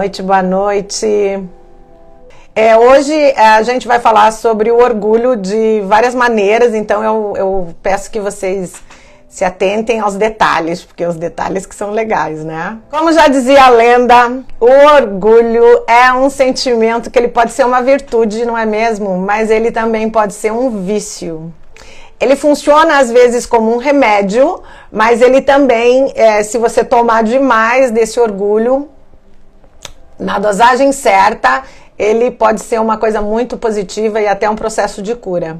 noite, boa noite. Hoje a gente vai falar sobre o orgulho de várias maneiras, então eu peço que vocês se atentem aos detalhes, porque os detalhes que são legais, né? Como já dizia a lenda, o orgulho é um sentimento que ele pode ser uma virtude, não é mesmo? Mas ele também pode ser um vício. Ele funciona às vezes como um remédio, mas ele também, se você tomar demais desse orgulho, na dosagem certa, ele pode ser uma coisa muito positiva e até um processo de cura.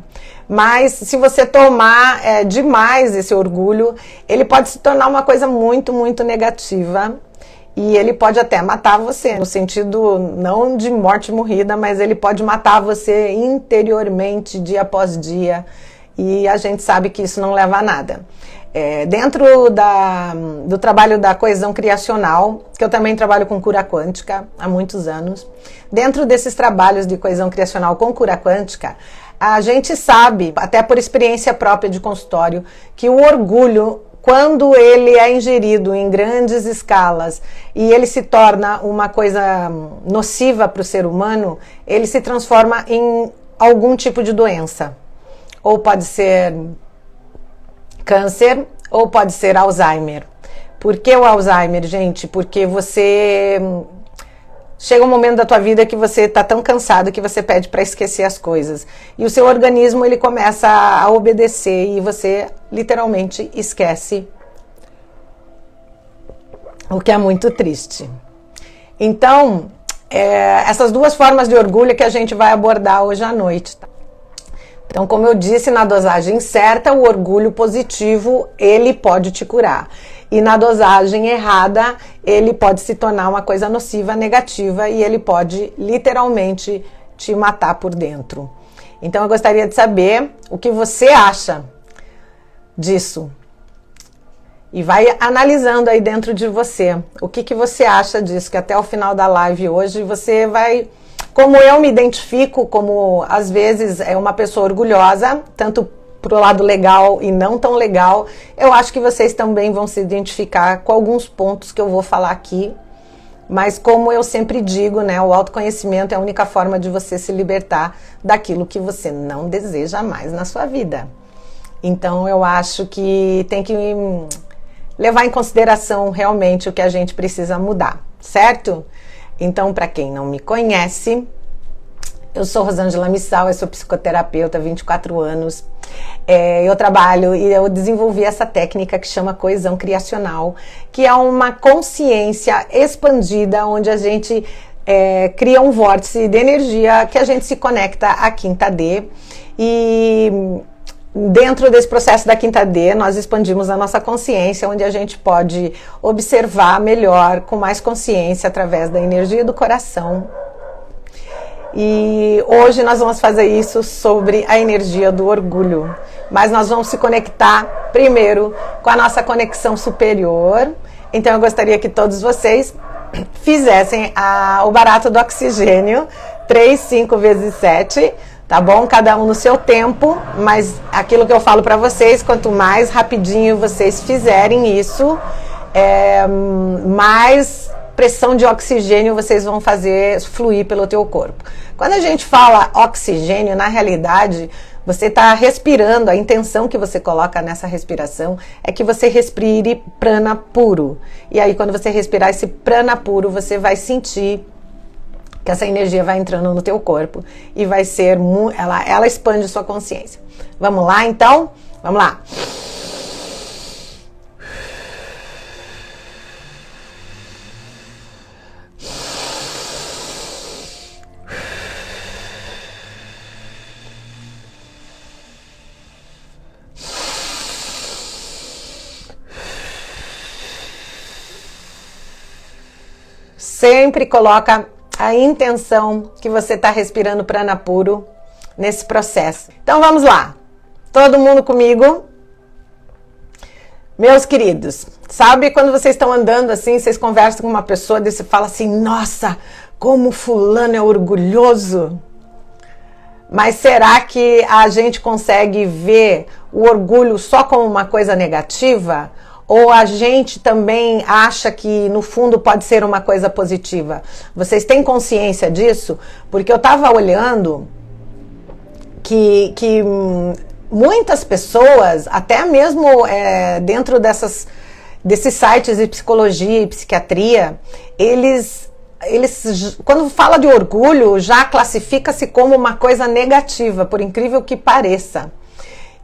Mas se você tomar demais esse orgulho, ele pode se tornar uma coisa muito, muito negativa. E ele pode até matar você, no sentido não de morte morrida, mas ele pode matar você interiormente, dia após dia. E a gente sabe que isso não leva a nada. Dentro do trabalho da coesão criacional, que eu também trabalho com cura quântica há muitos anos, dentro desses trabalhos de coesão criacional com cura quântica, a gente sabe, até por experiência própria de consultório, que o orgulho, quando ele é ingerido em grandes escalas e ele se torna uma coisa nociva para o ser humano, ele se transforma em algum tipo de doença. Ou pode ser câncer, ou pode ser Alzheimer. Por que o Alzheimer, gente? Porque você chega um momento da tua vida que você está tão cansado que você pede para esquecer as coisas. E o seu organismo, ele começa a obedecer e você literalmente esquece. O que é muito triste. Então, essas duas formas de orgulho que a gente vai abordar hoje à noite, tá? Então, como eu disse, na dosagem certa, o orgulho positivo, ele pode te curar. E na dosagem errada, ele pode se tornar uma coisa nociva, negativa, e ele pode literalmente te matar por dentro. Então, eu gostaria de saber o que você acha disso. E vai analisando aí dentro de você. O que você acha disso? Que até o final da live hoje você vai... Como eu me identifico como, às vezes, uma pessoa orgulhosa, tanto pro lado legal e não tão legal, eu acho que vocês também vão se identificar com alguns pontos que eu vou falar aqui. Mas como eu sempre digo, né, o autoconhecimento é a única forma de você se libertar daquilo que você não deseja mais na sua vida. Então eu acho que tem que levar em consideração realmente o que a gente precisa mudar, certo? Então, para quem não me conhece, eu sou Rosângela Missal, eu sou psicoterapeuta há 24 anos. Eu trabalho e eu desenvolvi essa técnica que chama coesão criacional, que é uma consciência expandida, onde a gente cria um vórtice de energia que a gente se conecta à quinta D. E dentro desse processo da quinta D, nós expandimos a nossa consciência, onde a gente pode observar melhor, com mais consciência, através da energia do coração. E hoje nós vamos fazer isso sobre a energia do orgulho. Mas nós vamos se conectar primeiro com a nossa conexão superior. Então eu gostaria que todos vocês fizessem o barato do oxigênio, 3, 5 vezes 7, tá bom? Cada um no seu tempo, mas aquilo que eu falo para vocês, quanto mais rapidinho vocês fizerem isso, mais pressão de oxigênio vocês vão fazer fluir pelo teu corpo. Quando a gente fala oxigênio, na realidade, você está respirando, a intenção que você coloca nessa respiração é que você respire prana puro. E aí, quando você respirar esse prana puro, você vai sentir que essa energia vai entrando no teu corpo e vai ser, ela expande sua consciência. Vamos lá, então? Vamos lá. Sempre coloca a intenção que você está respirando prana puro nesse processo. Então vamos lá, todo mundo comigo? Meus queridos, sabe quando vocês estão andando assim, vocês conversam com uma pessoa e você fala assim, nossa, como fulano é orgulhoso. Mas será que a gente consegue ver o orgulho só como uma coisa negativa? Ou a gente também acha que no fundo pode ser uma coisa positiva? Vocês têm consciência disso? Porque eu estava olhando que muitas pessoas, até mesmo dentro desses sites de psicologia e psiquiatria, eles, quando fala de orgulho, já classifica-se como uma coisa negativa, por incrível que pareça.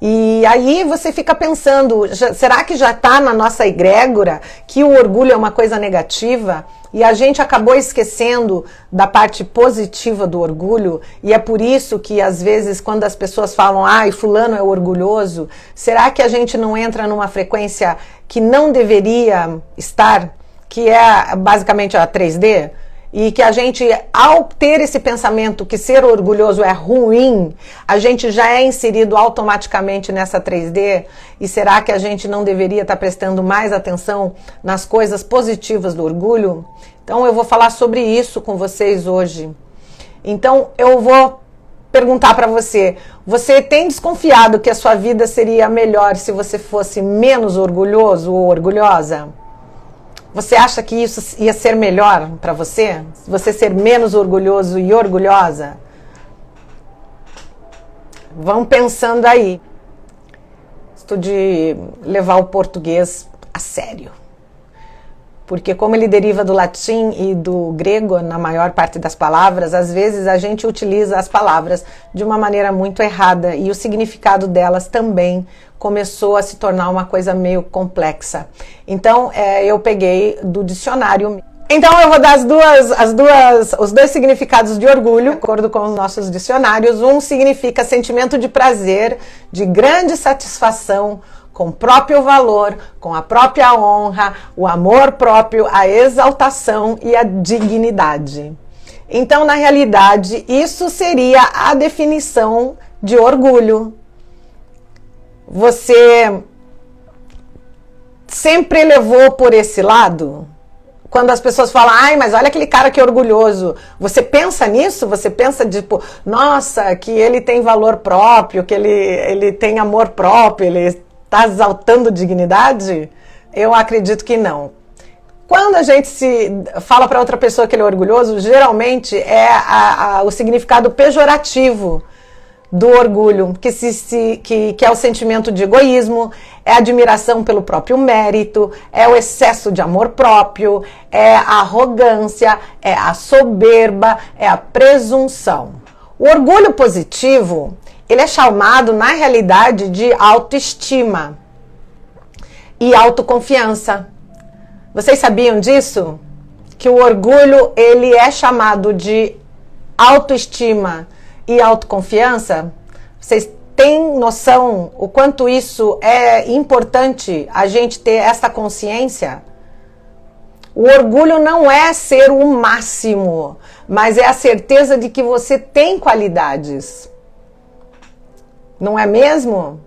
E aí você fica pensando, será que já está na nossa egrégora que o orgulho é uma coisa negativa? E a gente acabou esquecendo da parte positiva do orgulho, e é por isso que às vezes quando as pessoas falam, ai, fulano é orgulhoso, será que a gente não entra numa frequência que não deveria estar, que é basicamente a 3D? E que a gente, ao ter esse pensamento que ser orgulhoso é ruim, a gente já é inserido automaticamente nessa 3D? E será que a gente não deveria estar prestando mais atenção nas coisas positivas do orgulho? Então eu vou falar sobre isso com vocês hoje. Então eu vou perguntar para você, você tem desconfiado que a sua vida seria melhor se você fosse menos orgulhoso ou orgulhosa? Você acha que isso ia ser melhor para você? Você ser menos orgulhoso e orgulhosa? Vão pensando aí. Isto de levar o português a sério. Porque como ele deriva do latim e do grego, na maior parte das palavras, às vezes a gente utiliza as palavras de uma maneira muito errada e o significado delas também começou a se tornar uma coisa meio complexa. Então, eu peguei do dicionário. Então, eu vou dar os dois significados de orgulho, de acordo com os nossos dicionários. Um significa sentimento de prazer, de grande satisfação, com o próprio valor, com a própria honra, o amor próprio, a exaltação e a dignidade. Então, na realidade, isso seria a definição de orgulho. Você sempre levou por esse lado? Quando as pessoas falam, ai, mas olha aquele cara que é orgulhoso. Você pensa nisso? Você pensa, tipo, nossa, que ele tem valor próprio, que ele tem amor próprio, ele está exaltando dignidade? Eu acredito que não. Quando a gente fala para outra pessoa que ele é orgulhoso, geralmente é o significado pejorativo do orgulho, que é o sentimento de egoísmo, é a admiração pelo próprio mérito, é o excesso de amor próprio, é a arrogância, é a soberba, é a presunção. O orgulho positivo, ele é chamado, na realidade, de autoestima e autoconfiança. Vocês sabiam disso? Que o orgulho, ele é chamado de autoestima e autoconfiança? Vocês têm noção o quanto isso é importante a gente ter essa consciência? O orgulho não é ser o máximo, mas é a certeza de que você tem qualidades. Não é mesmo?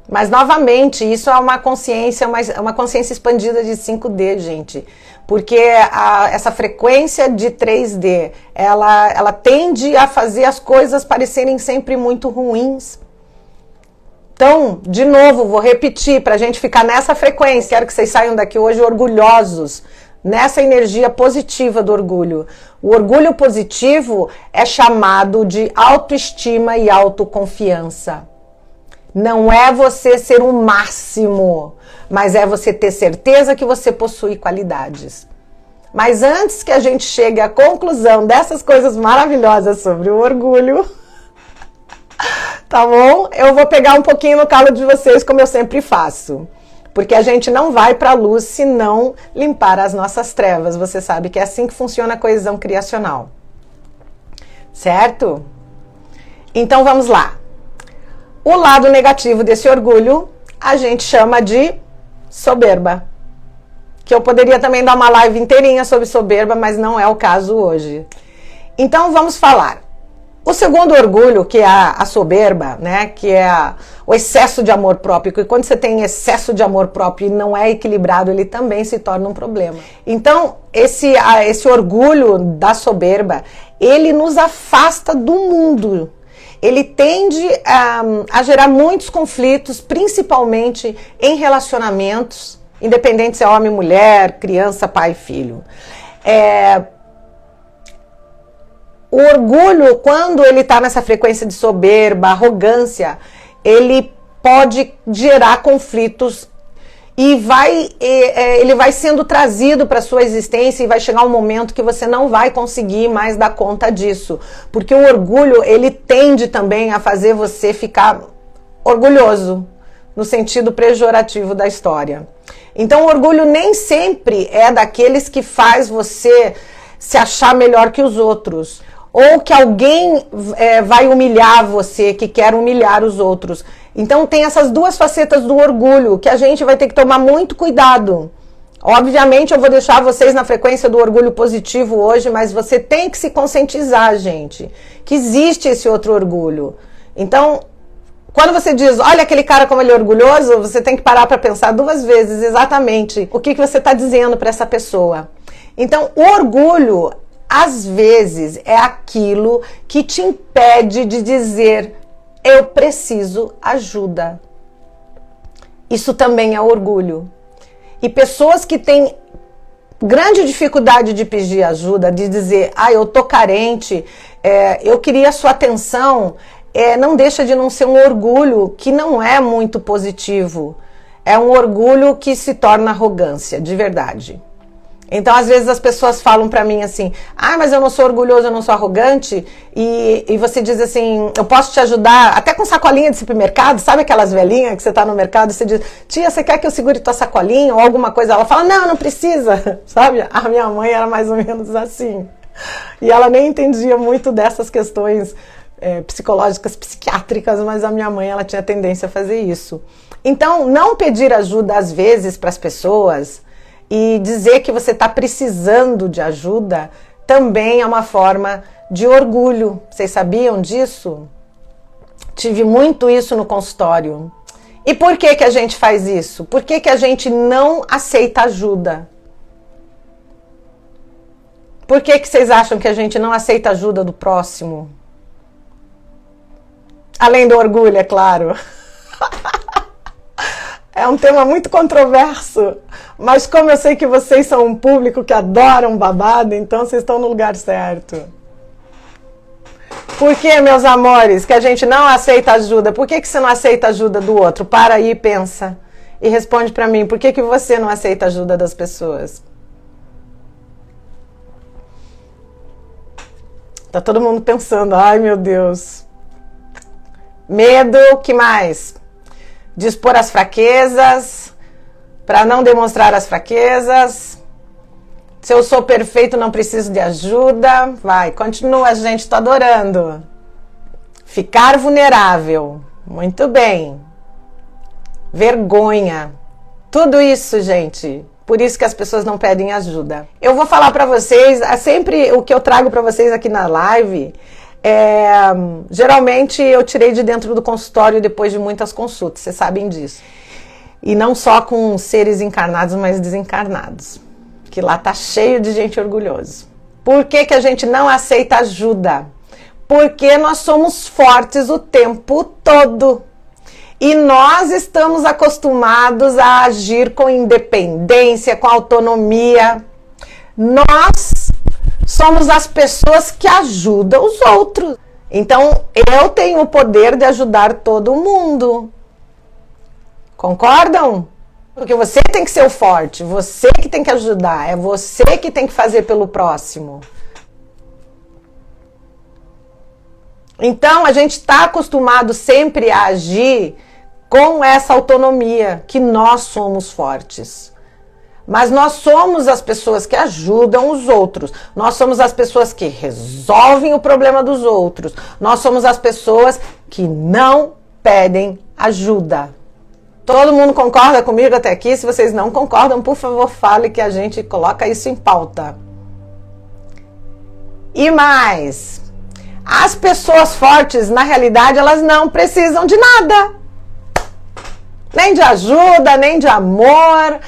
Mas, novamente, isso é uma consciência expandida de 5D, gente. Porque essa frequência de 3D, ela tende a fazer as coisas parecerem sempre muito ruins. Então, de novo, vou repetir, para a gente ficar nessa frequência. Quero que vocês saiam daqui hoje orgulhosos, nessa energia positiva do orgulho. O orgulho positivo é chamado de autoestima e autoconfiança. Não é você ser o máximo, mas é você ter certeza que você possui qualidades. Mas antes que a gente chegue à conclusão dessas coisas maravilhosas sobre o orgulho, tá bom? Eu vou pegar um pouquinho no calo de vocês, como eu sempre faço. Porque a gente não vai para a luz se não limpar as nossas trevas. Você sabe que é assim que funciona a coesão criacional. Certo? Então vamos lá. O lado negativo desse orgulho a gente chama de soberba. Que eu poderia também dar uma live inteirinha sobre soberba, mas não é o caso hoje. Então vamos falar. O segundo orgulho, que é a soberba, né, que é o excesso de amor próprio, que quando você tem excesso de amor próprio e não é equilibrado, ele também se torna um problema. Então, esse orgulho da soberba, ele nos afasta do mundo. Ele tende a gerar muitos conflitos, principalmente em relacionamentos, Independente se é homem, mulher, criança, pai, filho. O orgulho, quando ele está nessa frequência de soberba, arrogância, ele pode gerar conflitos e ele vai sendo trazido para a sua existência e vai chegar um momento que você não vai conseguir mais dar conta disso. Porque o orgulho, ele tende também a fazer você ficar orgulhoso, no sentido pejorativo da história. Então o orgulho nem sempre é daqueles que faz você se achar melhor que os outros. Ou que alguém vai humilhar você, que quer humilhar os outros. Então tem essas duas facetas do orgulho, que a gente vai ter que tomar muito cuidado. Obviamente eu vou deixar vocês na frequência do orgulho positivo hoje, mas você tem que se conscientizar, gente, que existe esse outro orgulho. Então, quando você diz, olha aquele cara como ele é orgulhoso, você tem que parar para pensar duas vezes exatamente o que você está dizendo para essa pessoa. Então, o orgulho, às vezes, é aquilo que te impede de dizer, eu preciso ajuda. Isso também é orgulho. E pessoas que têm grande dificuldade de pedir ajuda, de dizer, eu tô carente, eu queria a sua atenção, não deixa de não ser um orgulho que não é muito positivo. É um orgulho que se torna arrogância, de verdade. Então, às vezes as pessoas falam pra mim assim, mas eu não sou orgulhoso, eu não sou arrogante, e você diz assim, eu posso te ajudar, até com sacolinha de supermercado, sabe aquelas velhinhas que você tá no mercado e você diz, tia, você quer que eu segure tua sacolinha ou alguma coisa? Ela fala, não precisa, sabe? A minha mãe era mais ou menos assim. E ela nem entendia muito dessas questões psicológicas, psiquiátricas, mas a minha mãe, ela tinha tendência a fazer isso. Então, não pedir ajuda às vezes para as pessoas e dizer que você está precisando de ajuda também é uma forma de orgulho. Vocês sabiam disso? Tive muito isso no consultório. E por que a gente faz isso? Por que a gente não aceita ajuda? Por que vocês acham que a gente não aceita ajuda do próximo? Além do orgulho, é claro. É um tema muito controverso, mas como eu sei que vocês são um público que adoram babado, então vocês estão no lugar certo. Por que, meus amores, que a gente não aceita ajuda? Por que você não aceita ajuda do outro? Para aí e pensa. E responde pra mim, por que você não aceita ajuda das pessoas? Tá todo mundo pensando, ai meu Deus. Medo, que mais? De expor as fraquezas, para não demonstrar as fraquezas. Se eu sou perfeito, não preciso de ajuda. Vai, continua, gente, tô adorando. Ficar vulnerável. Muito bem. Vergonha. Tudo isso, gente. Por isso que as pessoas não pedem ajuda. Eu vou falar para vocês, sempre o que eu trago para vocês aqui na live, geralmente eu tirei de dentro do consultório depois de muitas consultas, vocês sabem disso. E não só com seres encarnados, mas desencarnados. Que lá tá cheio de gente orgulhosa. Por que a gente não aceita ajuda? Porque nós somos fortes o tempo todo. E nós estamos acostumados a agir com independência, com autonomia. Nós somos as pessoas que ajudam os outros. Então, eu tenho o poder de ajudar todo mundo. Concordam? Porque você tem que ser o forte, você que tem que ajudar, é você que tem que fazer pelo próximo. Então, a gente está acostumado sempre a agir com essa autonomia, que nós somos fortes. Mas nós somos as pessoas que ajudam os outros. Nós somos as pessoas que resolvem o problema dos outros. Nós somos as pessoas que não pedem ajuda. Todo mundo concorda comigo até aqui? Se vocês não concordam, por favor, fale que a gente coloca isso em pauta. E mais, as pessoas fortes, na realidade, elas não precisam de nada. Nem de ajuda, nem de amor,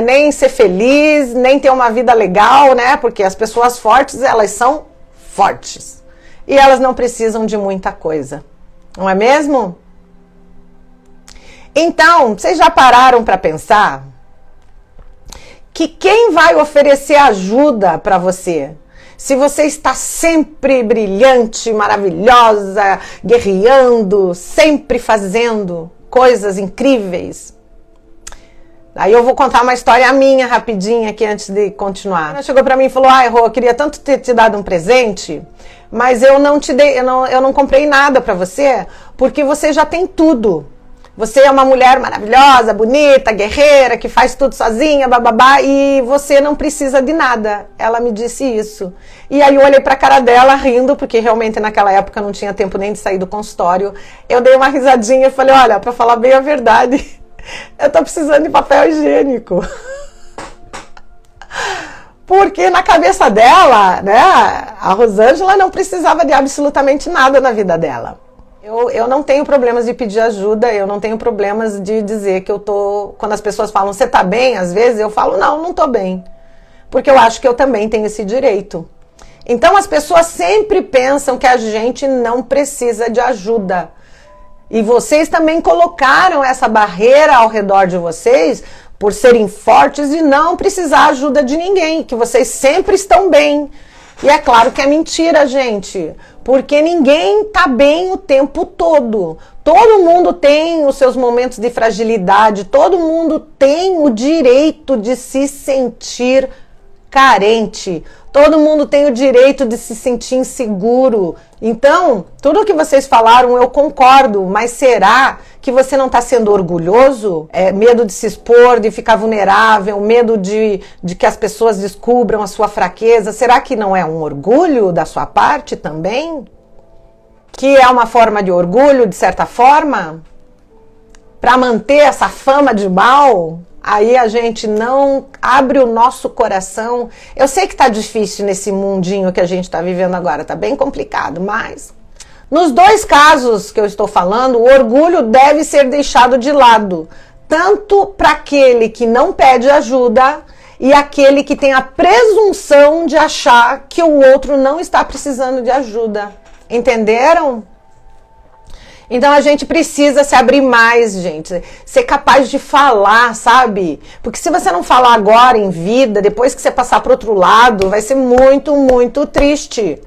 nem ser feliz, nem ter uma vida legal, né? Porque as pessoas fortes, elas são fortes. E elas não precisam de muita coisa. Não é mesmo? Então, vocês já pararam para pensar que quem vai oferecer ajuda para você? Se você está sempre brilhante, maravilhosa, guerreando, sempre fazendo coisas incríveis. Aí eu vou contar uma história minha rapidinha aqui antes de continuar. Ela chegou para mim e falou: ai, Rô, eu queria tanto ter te dado um presente, mas eu não te dei, eu não comprei nada para você, porque você já tem tudo. Você é uma mulher maravilhosa, bonita, guerreira, que faz tudo sozinha, bababá, e você não precisa de nada. Ela me disse isso. E aí eu olhei pra cara dela rindo, porque realmente naquela época eu não tinha tempo nem de sair do consultório. Eu dei uma risadinha e falei: olha, pra falar bem a verdade, eu tô precisando de papel higiênico. Porque na cabeça dela, né, a Rosângela não precisava de absolutamente nada na vida dela. Eu não tenho problemas de pedir ajuda, eu não tenho problemas de dizer que eu tô... Quando as pessoas falam, você tá bem? Às vezes eu falo, não tô bem. Porque eu acho que eu também tenho esse direito. Então as pessoas sempre pensam que a gente não precisa de ajuda. E vocês também colocaram essa barreira ao redor de vocês por serem fortes e não precisar ajuda de ninguém, que vocês sempre estão bem. E é claro que é mentira, gente, porque ninguém tá bem o tempo todo. Todo mundo tem os seus momentos de fragilidade, todo mundo tem o direito de se sentir carente, todo mundo tem o direito de se sentir inseguro. Então, tudo o que vocês falaram eu concordo, mas será que você não está sendo orgulhoso? Medo de se expor, de ficar vulnerável, medo de que as pessoas descubram a sua fraqueza? Será que não é um orgulho da sua parte também? Que é uma forma de orgulho, de certa forma? Para manter essa fama de mal? Aí a gente não abre o nosso coração. Eu sei que tá difícil nesse mundinho que a gente tá vivendo agora, tá bem complicado, mas nos dois casos que eu estou falando, o orgulho deve ser deixado de lado, tanto para aquele que não pede ajuda e aquele que tem a presunção de achar que o outro não está precisando de ajuda. Entenderam? Então a gente precisa se abrir mais, gente, ser capaz de falar, sabe? Porque se você não falar agora em vida, depois que você passar para outro lado, vai ser muito, muito triste,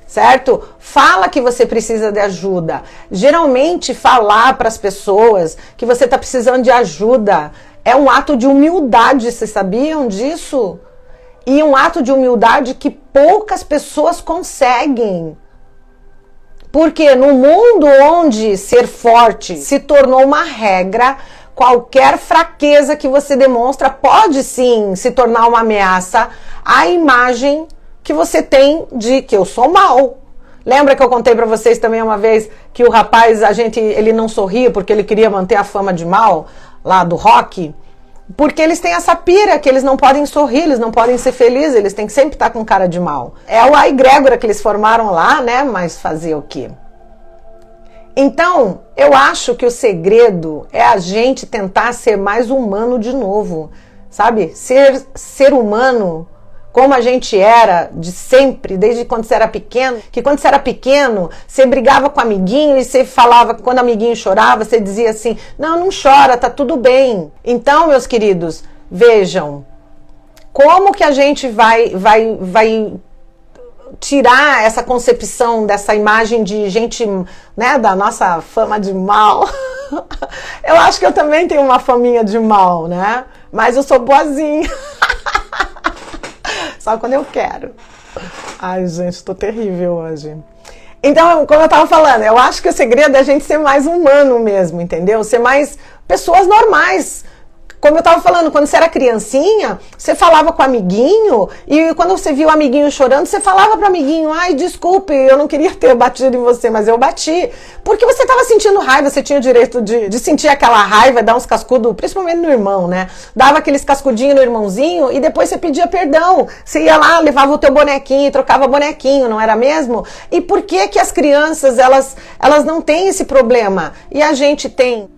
certo? Fala que você precisa de ajuda. Geralmente falar para as pessoas que você está precisando de ajuda é um ato de humildade, vocês sabiam disso? E um ato de humildade que poucas pessoas conseguem. Porque no mundo onde ser forte se tornou uma regra, qualquer fraqueza que você demonstra pode sim se tornar uma ameaça à imagem que você tem de que eu sou mal. Lembra que eu contei pra vocês também uma vez que o rapaz, ele não sorria porque ele queria manter a fama de mal lá do rock? Porque eles têm essa pira que eles não podem sorrir, eles não podem ser felizes, eles têm que sempre estar com cara de mal. É a egrégora que eles formaram lá, né? Mas fazer o quê? Então, eu acho que o segredo é a gente tentar ser mais humano de novo, sabe? Ser humano como a gente era de sempre, desde quando você era pequeno, que quando você era pequeno, você brigava com o amiguinho e você falava, quando o amiguinho chorava, você dizia assim, não chora, tá tudo bem. Então, meus queridos, vejam, como que a gente vai tirar essa concepção dessa imagem de gente, né, da nossa fama de mal. Eu acho que eu também tenho uma faminha de mal, né? Mas eu sou boazinha. Só quando eu quero. Ai, gente, tô terrível hoje. Então, como eu tava falando, eu acho que o segredo é a gente ser mais humano mesmo, entendeu? Ser mais pessoas normais. Como eu tava falando, quando você era criancinha, você falava com o amiguinho, e quando você viu o amiguinho chorando, você falava pro amiguinho, ai, desculpe, eu não queria ter batido em você, mas eu bati. Porque você tava sentindo raiva, você tinha o direito de sentir aquela raiva, dar uns cascudos, principalmente no irmão, né? Dava aqueles cascudinhos no irmãozinho, e depois você pedia perdão. Você ia lá, levava o teu bonequinho, e trocava bonequinho, não era mesmo? E por que que as crianças, elas não têm esse problema? E a gente tem...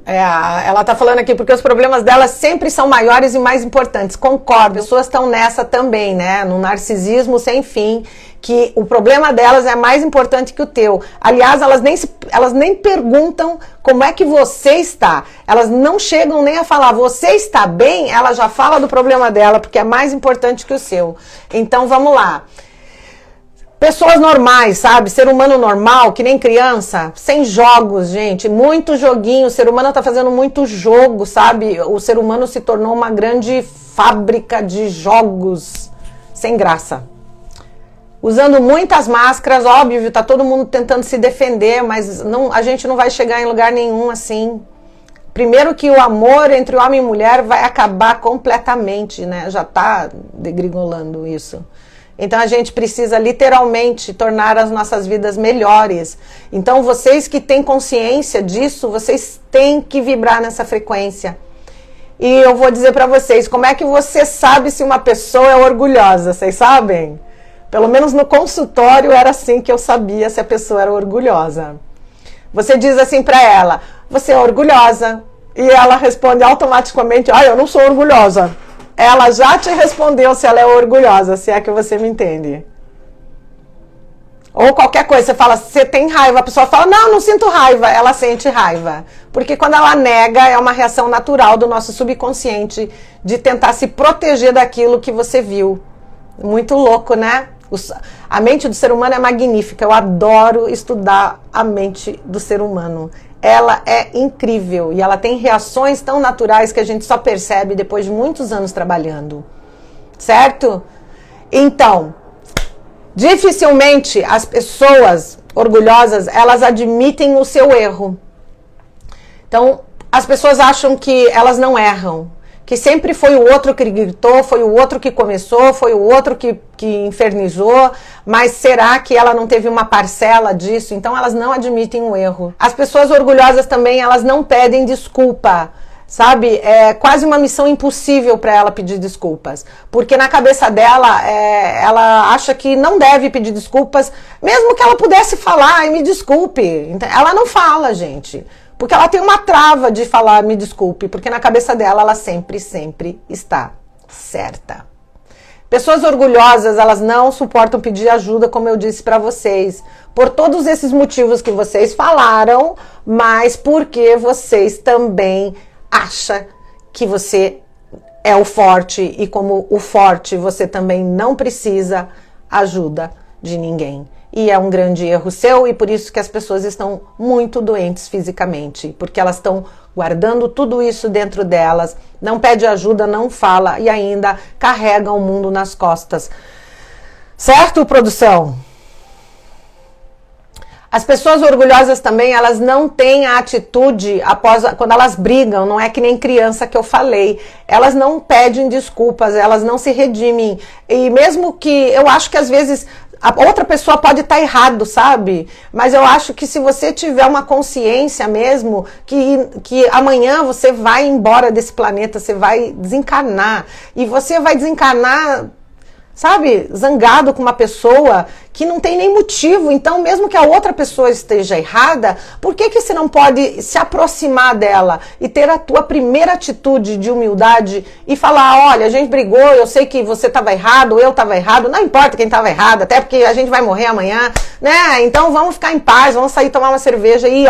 Ela tá falando aqui porque os problemas dela sempre são maiores e mais importantes. Concordo, as pessoas estão nessa também, né? No narcisismo sem fim, que o problema delas é mais importante que o teu. Aliás, elas nem perguntam como é que você está. Elas não chegam nem a falar, você está bem? Ela já fala do problema dela, porque é mais importante que o seu. Então, vamos lá. Pessoas normais, sabe? Ser humano normal, que nem criança, sem jogos, gente. Muito joguinho. O ser humano tá fazendo muito jogo, sabe? O ser humano se tornou uma grande fábrica de jogos sem graça. Usando muitas máscaras, óbvio, tá todo mundo tentando se defender, mas a gente não vai chegar em lugar nenhum assim. Primeiro que o amor entre homem e mulher vai acabar completamente, né? Já tá degringolando isso. Então a gente precisa literalmente tornar as nossas vidas melhores. Então vocês que têm consciência disso, vocês têm que vibrar nessa frequência. E eu vou dizer para vocês, como é que você sabe se uma pessoa é orgulhosa? Vocês sabem? Pelo menos no consultório era assim que eu sabia se a pessoa era orgulhosa. Você diz assim para ela, você é orgulhosa? E ela responde automaticamente, eu não sou orgulhosa. Ela já te respondeu se ela é orgulhosa, se é que você me entende. Ou qualquer coisa, você fala, você tem raiva, a pessoa fala, não sinto raiva, ela sente raiva. Porque quando ela nega, é uma reação natural do nosso subconsciente de tentar se proteger daquilo que você viu. Muito louco, né? A mente do ser humano é magnífica, eu adoro estudar a mente do ser humano. Ela é incrível e ela tem reações tão naturais que a gente só percebe depois de muitos anos trabalhando, certo? Então, dificilmente as pessoas orgulhosas, elas admitem o seu erro. Então, as pessoas acham que elas não erram, que sempre foi o outro que gritou, foi o outro que começou, foi o outro que infernizou, mas será que ela não teve uma parcela disso? Então elas não admitem o erro. As pessoas orgulhosas também, elas não pedem desculpa, sabe? É quase uma missão impossível para ela pedir desculpas, porque na cabeça dela, ela acha que não deve pedir desculpas, mesmo que ela pudesse falar, me desculpe. Ela não fala, gente. Porque ela tem uma trava de falar, me desculpe, porque na cabeça dela ela sempre está certa. Pessoas orgulhosas, elas não suportam pedir ajuda, como eu disse para vocês, por todos esses motivos que vocês falaram, mas porque vocês também acham que você é o forte e como o forte você também não precisa ajuda de ninguém. E é um grande erro seu e por isso que as pessoas estão muito doentes fisicamente, porque elas estão guardando tudo isso dentro delas, não pede ajuda, não fala e ainda carrega o mundo nas costas. Certo, produção? As pessoas orgulhosas também, elas não têm a atitude quando elas brigam, não é que nem criança que eu falei. Elas não pedem desculpas, elas não se redimem. E mesmo que, eu acho que às vezes a outra pessoa pode estar errado, sabe? Mas eu acho que se você tiver uma consciência mesmo, que amanhã você vai embora desse planeta, você vai desencarnar. E você vai desencarnar, sabe, zangado com uma pessoa que não tem nem motivo. Então, mesmo que a outra pessoa esteja errada, por que você não pode se aproximar dela e ter a tua primeira atitude de humildade e falar, olha, a gente brigou, eu sei que você estava errado, eu estava errado, não importa quem estava errado, até porque a gente vai morrer amanhã, né? Então, vamos ficar em paz, vamos sair tomar uma cerveja e,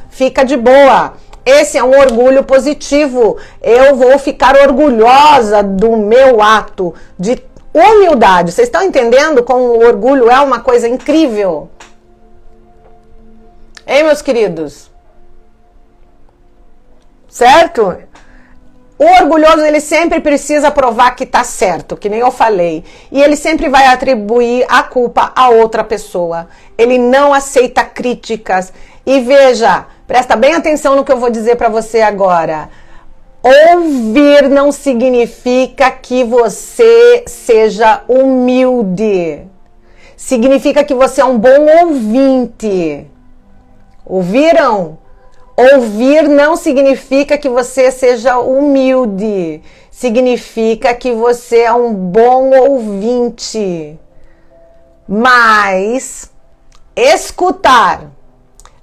fica de boa. Esse é um orgulho positivo. Eu vou ficar orgulhosa do meu ato de humildade. Vocês estão entendendo como o orgulho é uma coisa incrível? Hein, meus queridos? Certo? O orgulhoso, ele sempre precisa provar que tá certo, que nem eu falei. E ele sempre vai atribuir a culpa a outra pessoa. Ele não aceita críticas. E veja, presta bem atenção no que eu vou dizer para você agora. Ouvir não significa que você seja humilde. Significa que você é um bom ouvinte. Ouviram? Ouvir não significa que você seja humilde. Significa que você é um bom ouvinte. Mas escutar,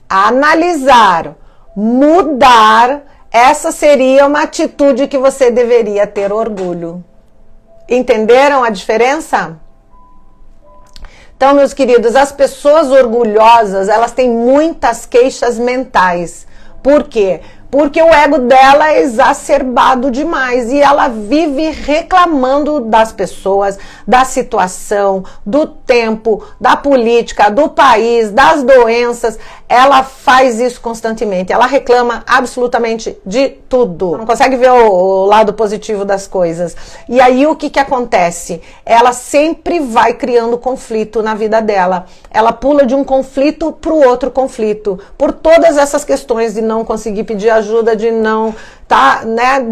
analisar, mudar, essa seria uma atitude que você deveria ter orgulho. Entenderam a diferença? Então, meus queridos, as pessoas orgulhosas, elas têm muitas queixas mentais. Por quê? Porque o ego dela é exacerbado demais e ela vive reclamando das pessoas, da situação, do tempo, da política, do país, das doenças. Ela faz isso constantemente, ela reclama absolutamente de tudo. Não consegue ver o lado positivo das coisas. E aí o que acontece? Ela sempre vai criando conflito na vida dela. Ela pula de um conflito para o outro conflito. Por todas essas questões de não conseguir pedir ajuda, de não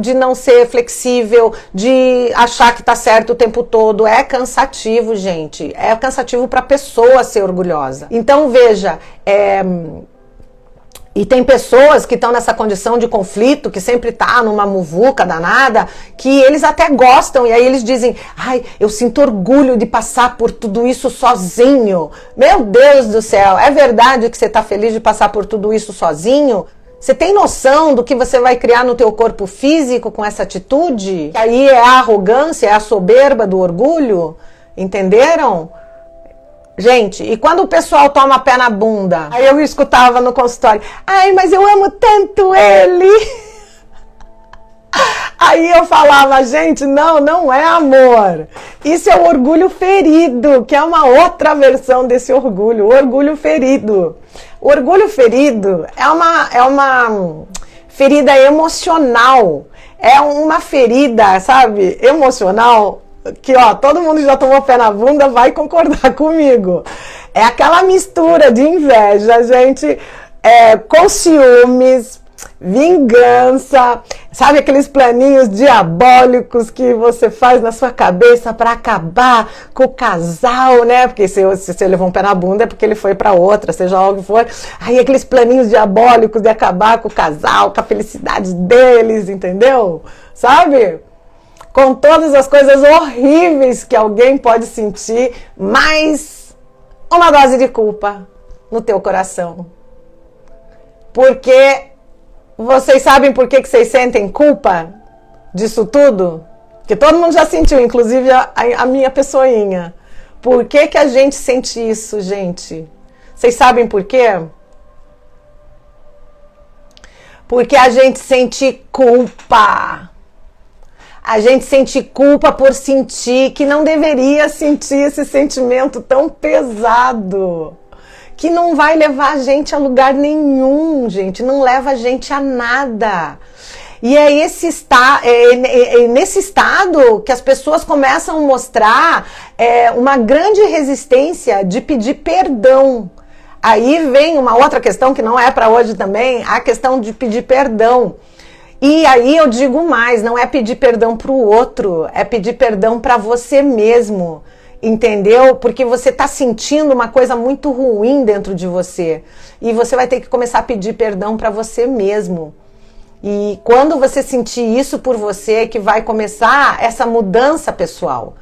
de não ser flexível, de achar que tá certo o tempo todo. É cansativo, gente. É cansativo para a pessoa ser orgulhosa. Então, veja, e tem pessoas que estão nessa condição de conflito, que sempre tá numa muvuca danada, que eles até gostam, e aí eles dizem, ai, eu sinto orgulho de passar por tudo isso sozinho. Meu Deus do céu, é verdade que você tá feliz de passar por tudo isso sozinho? Você tem noção do que você vai criar no teu corpo físico com essa atitude? Que aí é a arrogância, é a soberba do orgulho? Entenderam? Gente, e quando o pessoal toma pé na bunda? Aí eu escutava no consultório, ai, mas eu amo tanto ele. Aí eu falava, gente, não é amor. Isso é o orgulho ferido, que é uma outra versão desse orgulho, o orgulho ferido. O orgulho ferido é uma ferida emocional, é uma ferida, sabe, emocional, que ó, todo mundo já tomou pé na bunda, vai concordar comigo. É aquela mistura de inveja, gente, com ciúmes, vingança, sabe aqueles planinhos diabólicos que você faz na sua cabeça para acabar com o casal, né? Porque se você levou um pé na bunda é porque ele foi para outra, seja lá o que for. Aí aqueles planinhos diabólicos de acabar com o casal, com a felicidade deles, entendeu? Sabe? Com todas as coisas horríveis que alguém pode sentir, mais uma dose de culpa no teu coração. Porque vocês sabem por que vocês sentem culpa disso tudo? Que todo mundo já sentiu, inclusive a minha pessoinha. Por que a gente sente isso, gente? Vocês sabem por quê? Porque a gente sente culpa. A gente sente culpa por sentir que não deveria sentir esse sentimento tão pesado. Que não vai levar a gente a lugar nenhum, gente. Não leva a gente a nada. E é nesse estado que as pessoas começam a mostrar uma grande resistência de pedir perdão. Aí vem uma outra questão que não é para hoje também, a questão de pedir perdão. E aí eu digo mais, não é pedir perdão para o outro, é pedir perdão para você mesmo. Entendeu? Porque você está sentindo uma coisa muito ruim dentro de você. E você vai ter que começar a pedir perdão para você mesmo. E quando você sentir isso por você, que vai começar essa mudança pessoal.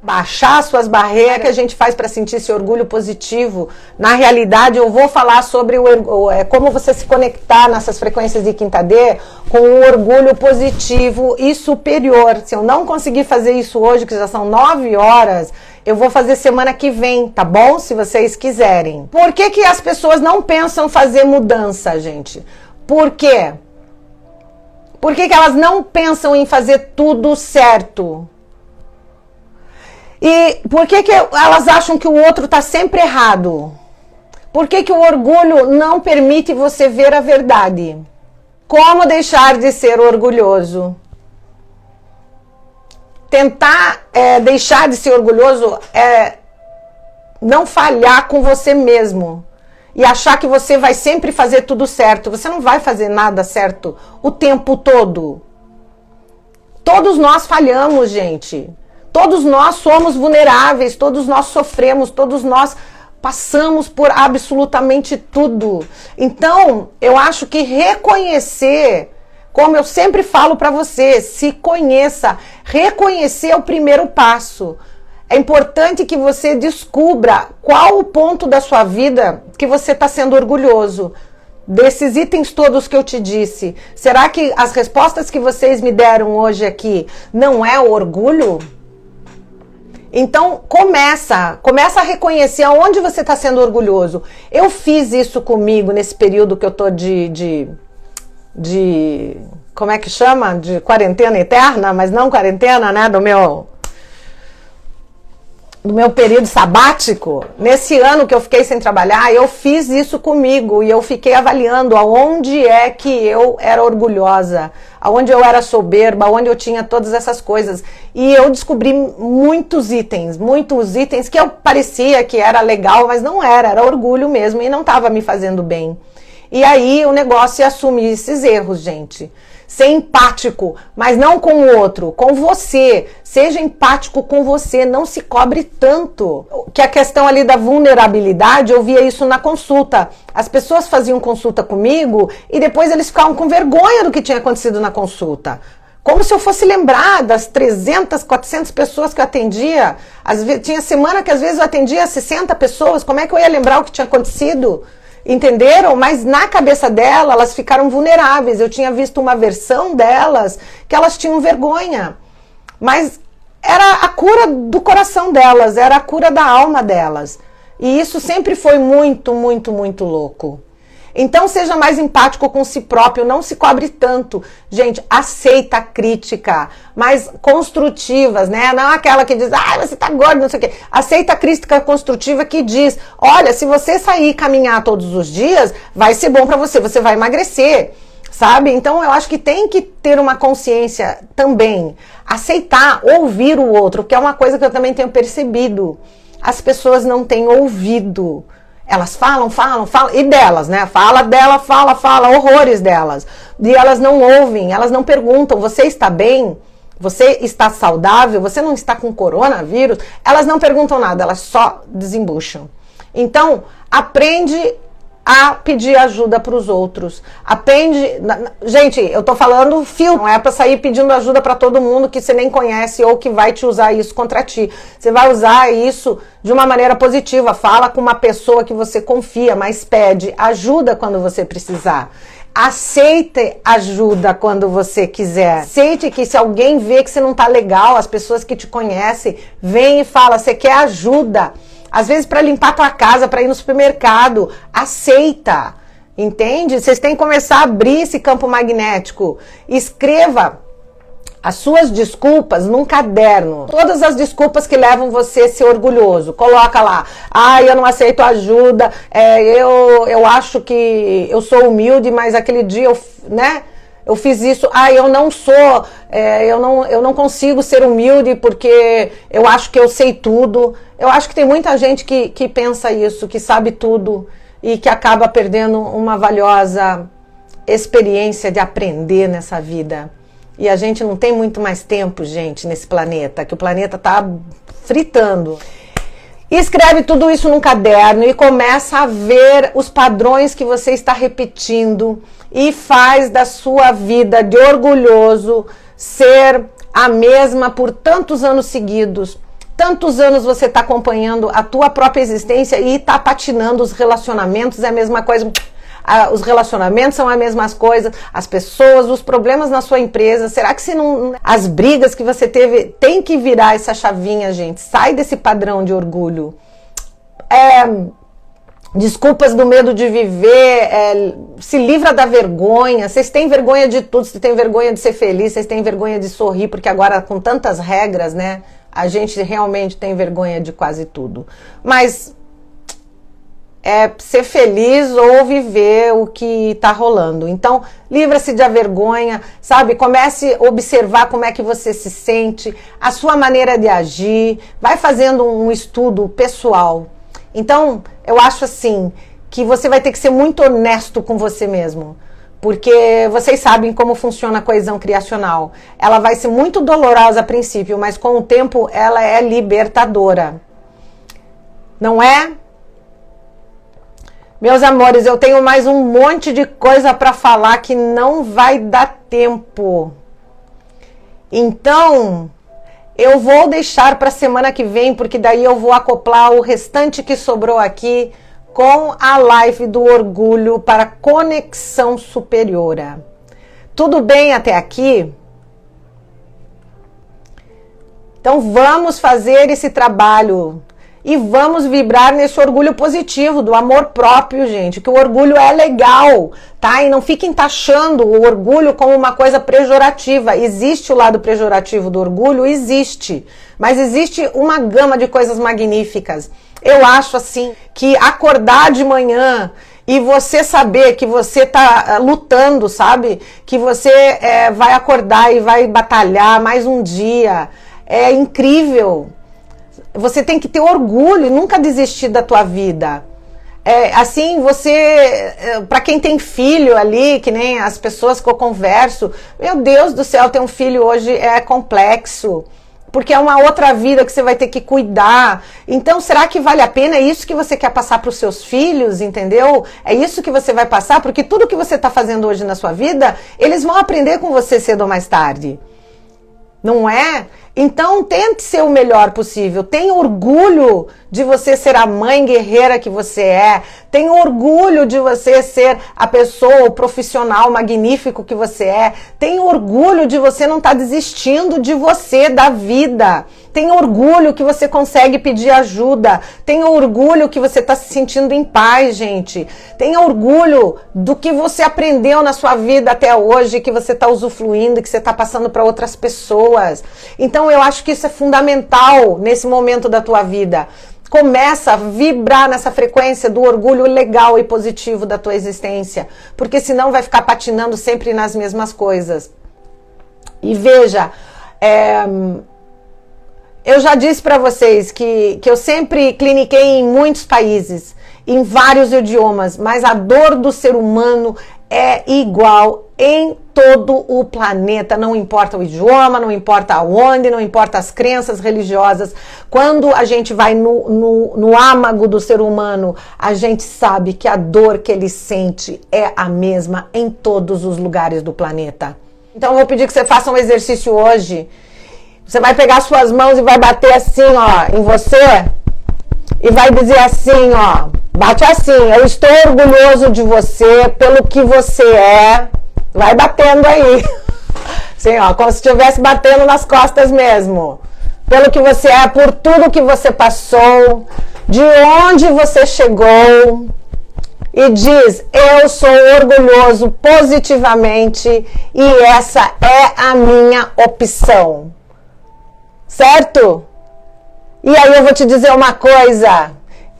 Baixar suas barreiras que a gente faz para sentir esse orgulho positivo. Na realidade, eu vou falar sobre como você se conectar nessas frequências de quinta D com um orgulho positivo e superior. Se eu não conseguir fazer isso hoje, que já são 9 horas, eu vou fazer semana que vem, tá bom? Se vocês quiserem. Por que as pessoas não pensam fazer mudança, gente? Por quê? Por que elas não pensam em fazer tudo certo? E por que elas acham que o outro está sempre errado? Por que o orgulho não permite você ver a verdade? Como deixar de ser orgulhoso? Tentar deixar de ser orgulhoso é não falhar com você mesmo. E achar que você vai sempre fazer tudo certo. Você não vai fazer nada certo o tempo todo. Todos nós falhamos, gente. Todos nós somos vulneráveis, todos nós sofremos, todos nós passamos por absolutamente tudo. Então, eu acho que reconhecer, como eu sempre falo para você, se conheça. Reconhecer é o primeiro passo. É importante que você descubra qual o ponto da sua vida que você está sendo orgulhoso. desses itens todos que eu te disse, será que as respostas que vocês me deram hoje aqui não é o orgulho? Então começa a reconhecer aonde você está sendo orgulhoso. Eu fiz isso comigo nesse período que eu tô de como é que chama? De quarentena eterna, mas não quarentena, né? Do meu período sabático. Nesse ano que eu fiquei sem trabalhar, eu fiz isso comigo e eu fiquei avaliando aonde é que eu era orgulhosa, aonde eu era soberba, aonde eu tinha todas essas coisas. E eu descobri muitos itens que eu parecia que era legal, mas não era orgulho mesmo e não estava me fazendo bem. E aí o negócio é assumir esses erros, gente. Ser empático, mas não com o outro, com você. Seja empático com você, não se cobre tanto. Que a questão ali da vulnerabilidade, eu via isso na consulta. As pessoas faziam consulta comigo e depois eles ficavam com vergonha do que tinha acontecido na consulta. Como se eu fosse lembrar das 300, 400 pessoas que eu atendia. Tinha semana que às vezes eu atendia 60 pessoas, como é que eu ia lembrar o que tinha acontecido? Entenderam? Mas na cabeça dela, elas ficaram vulneráveis. Eu tinha visto uma versão delas que elas tinham vergonha. Mas era a cura do coração delas, era a cura da alma delas. E isso sempre foi muito, muito, muito louco. Então seja mais empático com si próprio, não se cobre tanto. Gente, aceita a crítica, mas construtivas, né? Não aquela que diz, você tá gordo, não sei o quê. Aceita a crítica construtiva que diz, olha, se você sair e caminhar todos os dias, vai ser bom pra você, você vai emagrecer, sabe? Então eu acho que tem que ter uma consciência também, aceitar, ouvir o outro, que é uma coisa que eu também tenho percebido. As pessoas não têm ouvido. Elas falam, e delas, né? Fala horrores delas. E elas não ouvem, elas não perguntam, você está bem? Você está saudável? Você não está com coronavírus? Elas não perguntam nada, elas só desembucham. Então, aprende a pedir ajuda para os outros. Gente, eu tô falando filtro, não é para sair pedindo ajuda para todo mundo que você nem conhece ou que vai te usar isso contra ti. Você vai usar isso de uma maneira positiva. Fala com uma pessoa que você confia, mas pede ajuda quando você precisar. Aceite ajuda quando você quiser. Aceite que se alguém vê que você não tá legal, as pessoas que te conhecem, vem e fala, você quer ajuda? Às vezes para limpar tua casa, para ir no supermercado, aceita, entende? Vocês têm que começar a abrir esse campo magnético. Escreva as suas desculpas num caderno. Todas as desculpas que levam você a ser orgulhoso. Coloca lá, eu não aceito ajuda, eu acho que eu sou humilde, mas aquele dia eu fiz isso, eu não sou, eu não consigo ser humilde porque eu acho que eu sei tudo. Eu acho que tem muita gente que pensa isso, que sabe tudo e que acaba perdendo uma valiosa experiência de aprender nessa vida. E a gente não tem muito mais tempo, gente, nesse planeta, que o planeta tá fritando. Escreve tudo isso num caderno e começa a ver os padrões que você está repetindo e faz da sua vida de orgulhoso ser a mesma por tantos anos seguidos. Tantos anos você está acompanhando a tua própria existência e está patinando. Os relacionamentos, é a mesma coisa. Os relacionamentos são as mesmas coisas, as pessoas, os problemas na sua empresa. Será que as brigas que você teve, tem que virar essa chavinha, gente? Sai desse padrão de orgulho. Desculpas do medo de viver, se livra da vergonha. Vocês têm vergonha de tudo, vocês têm vergonha de ser feliz, vocês têm vergonha de sorrir, porque agora com tantas regras, né, a gente realmente tem vergonha de quase tudo. Mas ser feliz ou viver o que tá rolando. Então, livra-se da vergonha, sabe? Comece a observar como é que você se sente, a sua maneira de agir, vai fazendo um estudo pessoal. Então, eu acho assim, que você vai ter que ser muito honesto com você mesmo, porque vocês sabem como funciona a coesão criacional. Ela vai ser muito dolorosa a princípio, mas com o tempo ela é libertadora. Não é? Meus amores, eu tenho mais um monte de coisa para falar que não vai dar tempo. Então, eu vou deixar para semana que vem, porque daí eu vou acoplar o restante que sobrou aqui com a live do orgulho para conexão superiora. Tudo bem até aqui? Então vamos fazer esse trabalho e vamos vibrar nesse orgulho positivo, do amor próprio, gente, que o orgulho é legal, tá? E não fiquem taxando o orgulho como uma coisa pejorativa. Existe o lado pejorativo do orgulho? Existe. Mas existe uma gama de coisas magníficas. Eu acho, assim, que acordar de manhã e você saber que você tá lutando, sabe? Que você vai acordar e vai batalhar mais um dia. É incrível. Você tem que ter orgulho e nunca desistir da tua vida. Assim, para quem tem filho ali, que nem as pessoas que eu converso, meu Deus do céu, ter um filho hoje é complexo, porque é uma outra vida que você vai ter que cuidar. Então, será que vale a pena? É isso que você quer passar para os seus filhos, entendeu? É isso que você vai passar, porque tudo que você está fazendo hoje na sua vida, eles vão aprender com você cedo ou mais tarde. Não é? Então, tente ser o melhor possível. Tenha orgulho de você ser a mãe guerreira que você é. Tenha orgulho de você ser a pessoa, o profissional magnífico que você é. Tenha orgulho de você não estar desistindo de você, da vida. Tenha orgulho que você consegue pedir ajuda. Tenha orgulho que você está se sentindo em paz, gente. Tenha orgulho do que você aprendeu na sua vida até hoje, que você está usufruindo, que você está passando para outras pessoas. Então, eu acho que isso é fundamental nesse momento da tua vida. Começa a vibrar nessa frequência do orgulho legal e positivo da tua existência, porque senão vai ficar patinando sempre nas mesmas coisas. E veja, eu já disse para vocês que eu sempre cliniquei em muitos países, em vários idiomas, mas a dor do ser humano é igual em todo o planeta, não importa o idioma, não importa aonde, não importa as crenças religiosas. Quando a gente vai no âmago do ser humano, a gente sabe que a dor que ele sente é a mesma em todos os lugares do planeta. Então eu vou pedir que você faça um exercício hoje. Você vai pegar suas mãos e vai bater assim, ó, em você e vai dizer assim, ó, bate assim: eu estou orgulhoso de você pelo que você é. Vai batendo aí. Assim, ó, como se estivesse batendo nas costas mesmo. Pelo que você é, por tudo que você passou, de onde você chegou. E diz: eu sou orgulhoso positivamente e essa é a minha opção. Certo? E aí eu vou te dizer uma coisa,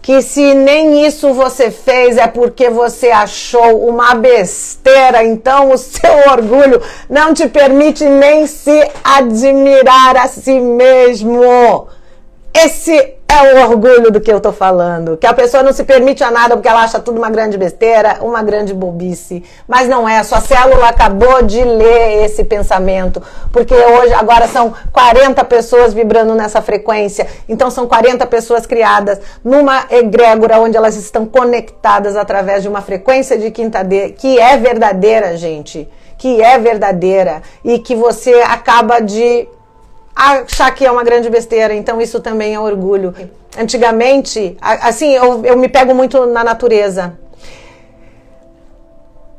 que se nem isso você fez é porque você achou uma besteira, então o seu orgulho não te permite nem se admirar a si mesmo. Esse é o orgulho do que eu tô falando, que a pessoa não se permite a nada porque ela acha tudo uma grande besteira, uma grande bobice. Mas não é, sua célula acabou de ler esse pensamento, porque hoje, agora são 40 pessoas vibrando nessa frequência, então são 40 pessoas criadas numa egrégora onde elas estão conectadas através de uma frequência de quinta D, que é verdadeira, gente, que é verdadeira, e que você acaba de achar que é uma grande besteira. Então isso também é orgulho. Antigamente, assim, eu me pego muito na natureza.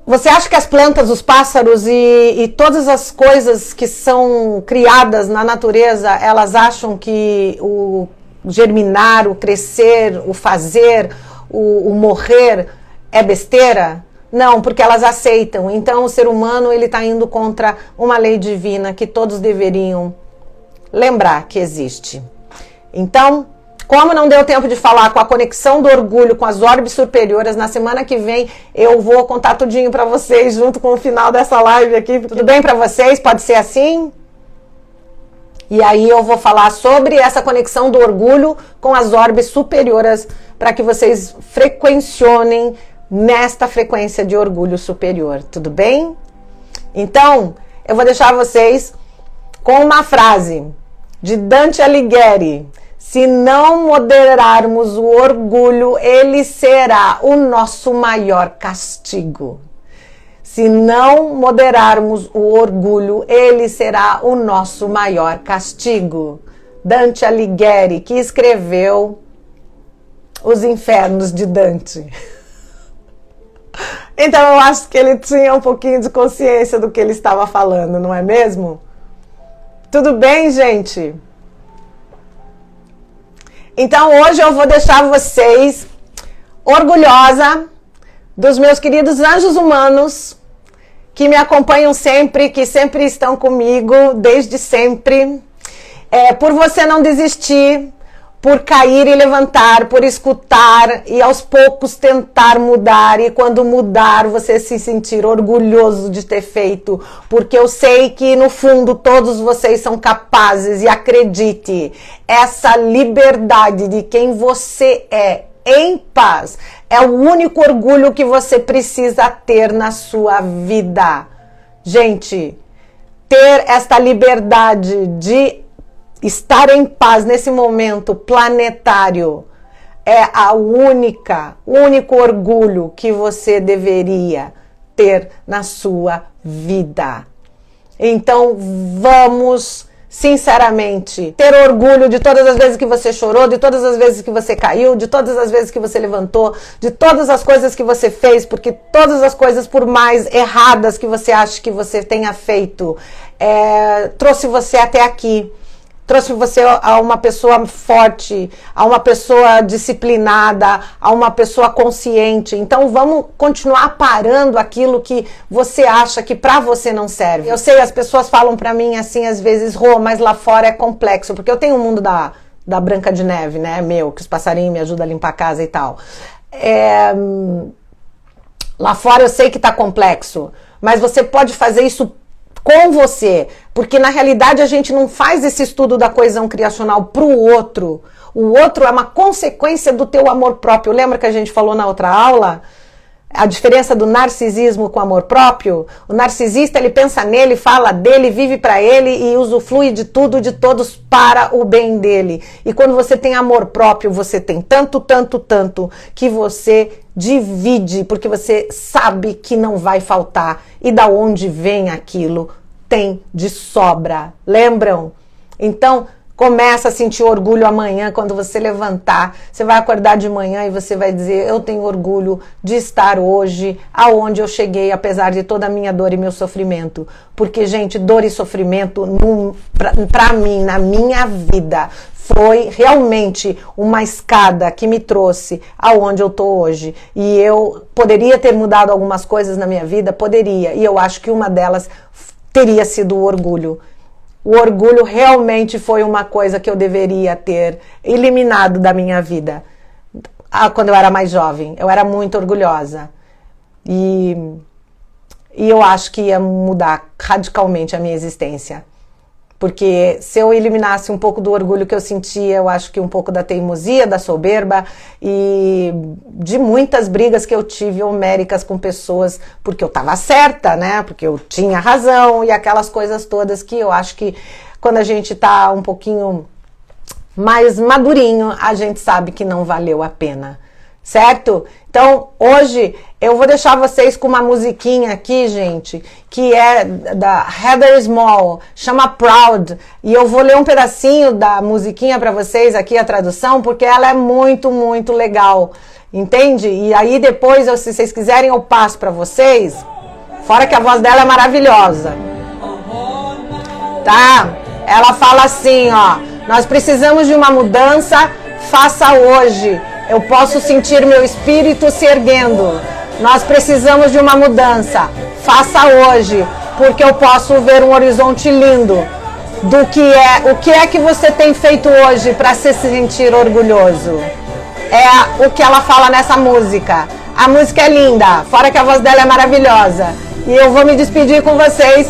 Você acha que as plantas, os pássaros e todas as coisas que são criadas na natureza, elas acham que o germinar, o crescer, o fazer, o morrer é besteira? Não, porque elas aceitam. Então o ser humano, ele está indo contra uma lei divina que todos deveriam lembrar que existe. Então, como não deu tempo de falar com a conexão do orgulho com as orbes superiores, na semana que vem eu vou contar tudinho para vocês junto com o final dessa live aqui. Tudo bem para vocês? Pode ser assim? E aí eu vou falar sobre essa conexão do orgulho com as orbes superiores para que vocês frequencionem nesta frequência de orgulho superior. Tudo bem? Então, eu vou deixar vocês com uma frase de Dante Alighieri: se não moderarmos o orgulho, ele será o nosso maior castigo. Se não moderarmos o orgulho, ele será o nosso maior castigo. Dante Alighieri, que escreveu os infernos de Dante. Então eu acho que ele tinha um pouquinho de consciência do que ele estava falando, não é mesmo? Tudo bem, gente? Então hoje eu vou deixar vocês orgulhosa dos meus queridos anjos humanos que me acompanham sempre, que sempre estão comigo desde sempre. Por você não desistir, por cair e levantar, por escutar e aos poucos tentar mudar, e quando mudar você se sentir orgulhoso de ter feito, porque eu sei que no fundo todos vocês são capazes, e acredite, essa liberdade de quem você é em paz é o único orgulho que você precisa ter na sua vida. Gente, ter esta liberdade de estar em paz nesse momento planetário é o único orgulho que você deveria ter na sua vida. Então vamos, sinceramente, ter orgulho de todas as vezes que você chorou, de todas as vezes que você caiu, de todas as vezes que você levantou, de todas as coisas que você fez, porque todas as coisas, por mais erradas que você ache que você tenha feito, trouxe você até aqui. Trouxe você a uma pessoa forte, a uma pessoa disciplinada, a uma pessoa consciente. Então vamos continuar parando aquilo que você acha que pra você não serve. Eu sei, as pessoas falam pra mim assim às vezes, Rô, mas lá fora é complexo, porque eu tenho um mundo da Branca de Neve, né, que os passarinhos me ajudam a limpar a casa e tal. Lá fora eu sei que tá complexo, mas você pode fazer isso com você, porque na realidade a gente não faz esse estudo da coesão criacional pro outro. O outro é uma consequência do teu amor próprio. Lembra que a gente falou na outra aula? A diferença do narcisismo com amor próprio? O narcisista, ele pensa nele, fala dele, vive para ele e usufrui de tudo, de todos para o bem dele. E quando você tem amor próprio, você tem tanto, que você divide, porque você sabe que não vai faltar. E da onde vem aquilo? Tem de sobra. Lembram? Então, começa a sentir orgulho amanhã, quando você levantar, você vai acordar de manhã e você vai dizer, eu tenho orgulho de estar hoje aonde eu cheguei, apesar de toda a minha dor e meu sofrimento. Porque, gente, dor e sofrimento, pra mim, na minha vida, foi realmente uma escada que me trouxe aonde eu tô hoje. E eu poderia ter mudado algumas coisas na minha vida? Poderia. E eu acho que uma delas teria sido o orgulho. O orgulho realmente foi uma coisa que eu deveria ter eliminado da minha vida. Quando eu era mais jovem, eu era muito orgulhosa. E eu acho que ia mudar radicalmente a minha existência. Porque se eu eliminasse um pouco do orgulho que eu sentia, eu acho que um pouco da teimosia, da soberba e de muitas brigas que eu tive homéricas com pessoas, porque eu estava certa, né? Porque eu tinha razão e aquelas coisas todas que eu acho que quando a gente tá um pouquinho mais madurinho, a gente sabe que não valeu a pena. Certo? Então, hoje eu vou deixar vocês com uma musiquinha aqui, gente, que é da Heather Small, chama Proud, e eu vou ler um pedacinho da musiquinha para vocês aqui, a tradução, porque ela é muito, muito legal, entende? E aí depois, se vocês quiserem, eu passo para vocês, fora que a voz dela é maravilhosa. Tá? Ela fala assim, ó, nós precisamos de uma mudança, faça hoje. Eu posso sentir meu espírito se erguendo. Nós precisamos de uma mudança. Faça hoje, porque eu posso ver um horizonte lindo. O que é que você tem feito hoje para se sentir orgulhoso? É o que ela fala nessa música. A música é linda, fora que a voz dela é maravilhosa. E eu vou me despedir com vocês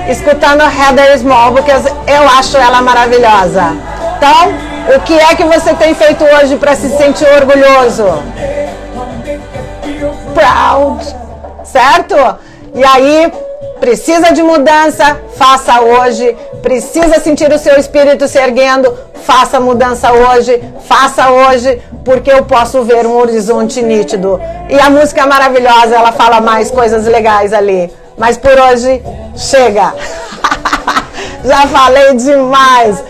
escutando Heather Small, porque eu acho ela maravilhosa. Então, o que é que você tem feito hoje para se sentir orgulhoso? Proud, certo? E aí, precisa de mudança, faça hoje. Precisa sentir o seu espírito se erguendo, faça mudança hoje, porque eu posso ver um horizonte nítido. E a música é maravilhosa, ela fala mais coisas legais ali. Mas por hoje, chega. Já falei demais.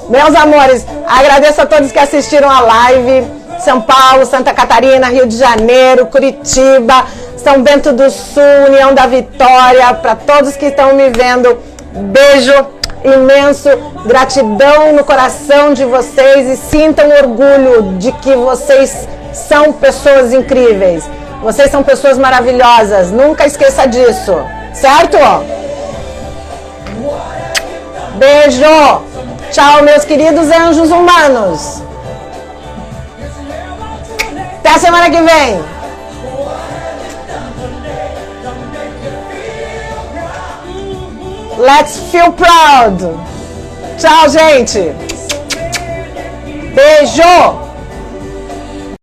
Meus amores, agradeço a todos que assistiram a live. São Paulo, Santa Catarina, Rio de Janeiro, Curitiba, São Bento do Sul, União da Vitória, para todos que estão me vendo, beijo imenso, gratidão no coração de vocês e sintam orgulho de que vocês são pessoas incríveis. Vocês são pessoas maravilhosas, nunca esqueça disso, certo? Beijo! Tchau, meus queridos anjos humanos! Até a semana que vem! Let's feel proud! Tchau, gente! Beijo!